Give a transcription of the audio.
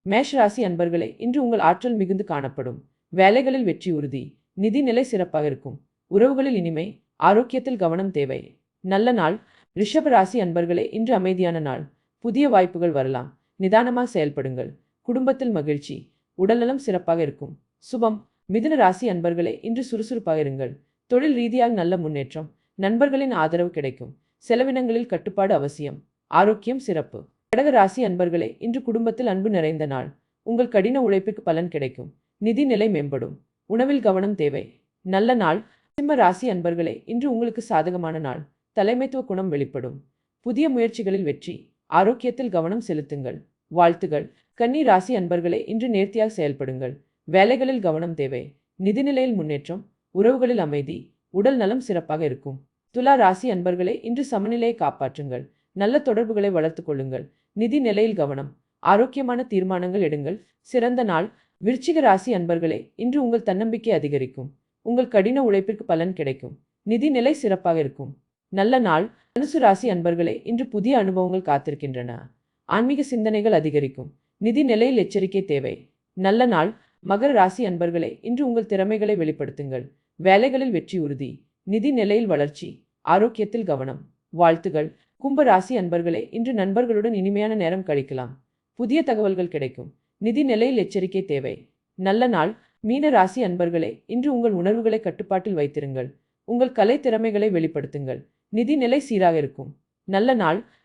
மேஷ ராசி அன்பர்களே, இன்று உங்கள் ஆற்றல் மிகுந்து காணப்படும். வேலைகளில் வெற்றி உறுதி. நிதி நிலை சிறப்பாக இருக்கும். உறவுகளில் இனிமை. ஆரோக்கியத்தில் கவனம் தேவை. நல்ல நாள். ரிஷப ராசி அன்பர்களே, இன்று அமைதியான நாள். புதிய வாய்ப்புகள் வரலாம். நிதானமாக செயல்படுங்கள். குடும்பத்தில் மகிழ்ச்சி. உடல்நலம் சிறப்பாக இருக்கும். சுபம். மிதுன ராசி அன்பர்களே, இன்று சுறுசுறுப்பாக இருங்கள். தொழில் ரீதியாக நல்ல முன்னேற்றம். நண்பர்களின் ஆதரவு கிடைக்கும். செலவினங்களில் கட்டுப்பாடு அவசியம். ஆரோக்கியம் சிறப்பு. கடக ராசி அன்பர்களே, இன்று குடும்பத்தில் அன்பு நிறைந்த நாள். உங்கள் கடின உழைப்புக்கு பலன் கிடைக்கும். நிதி நிலை மேம்படும். உணவில் கவனம் தேவை. நல்ல நாள். சிம்ம ராசி அன்பர்களே, இன்று உங்களுக்கு சாதகமான நாள். தலைமைத்துவ குணம் வெளிப்படும். புதிய முயற்சிகளில் வெற்றி. ஆரோக்கியத்தில் கவனம் செலுத்துங்கள். வாழ்த்துகள். கன்னி ராசி அன்பர்களே, இன்று நேர்த்தியாக செயல்படுங்கள். வேலைகளில் கவனம் தேவை. நிதிநிலையில் முன்னேற்றம். உறவுகளில் அமைதி. உடல் நலம் சிறப்பாக இருக்கும். துலா ராசி அன்பர்களே, இன்று சமநிலையை காப்பாற்றுங்கள். நல்ல தொடர்புகளை வளர்த்துக் கொள்ளுங்கள். நிதி நிலையில் கவனம். ஆரோக்கியமான தீர்மானங்கள் எடுங்கள். சிறந்த நாள். விருச்சிக ராசி அன்பர்களே, இன்று உங்கள் தன்னம்பிக்கை அதிகரிக்கும். உங்கள் கடின உழைப்பிற்கு பலன் கிடைக்கும். நிதி நிலை சிறப்பாக இருக்கும். நல்ல நாள். தனுசு ராசி அன்பர்களே, இன்று புதிய அனுபவங்கள் காத்திருக்கின்றன. ஆன்மீக சிந்தனைகள் அதிகரிக்கும். நிதி நிலையில் எச்சரிக்கை தேவை. நல்ல நாள். மகர ராசி அன்பர்களே, இன்று உங்கள் திறமைகளை வெளிப்படுத்துங்கள். வேலைகளில் வெற்றி உறுதி. நிதி நிலையில் வளர்ச்சி. ஆரோக்கியத்தில் கவனம். வாழ்த்துகள். கும்ப ராசி அன்பர்களே, இன்று நண்பர்களுடன் இனிமையான நேரம் கழிக்கலாம். புதிய தகவல்கள் கிடைக்கும். நிதி நிலையில் எச்சரிக்கை தேவை. நல்ல நாள். மீன ராசி அன்பர்களே, இன்று உங்கள் உணர்வுகளை கட்டுப்பாட்டில் வைத்திருங்கள். உங்கள் கலை திறமைகளை வெளிப்படுத்துங்கள். நிதி நிலை சீராக இருக்கும். நல்ல நாள்.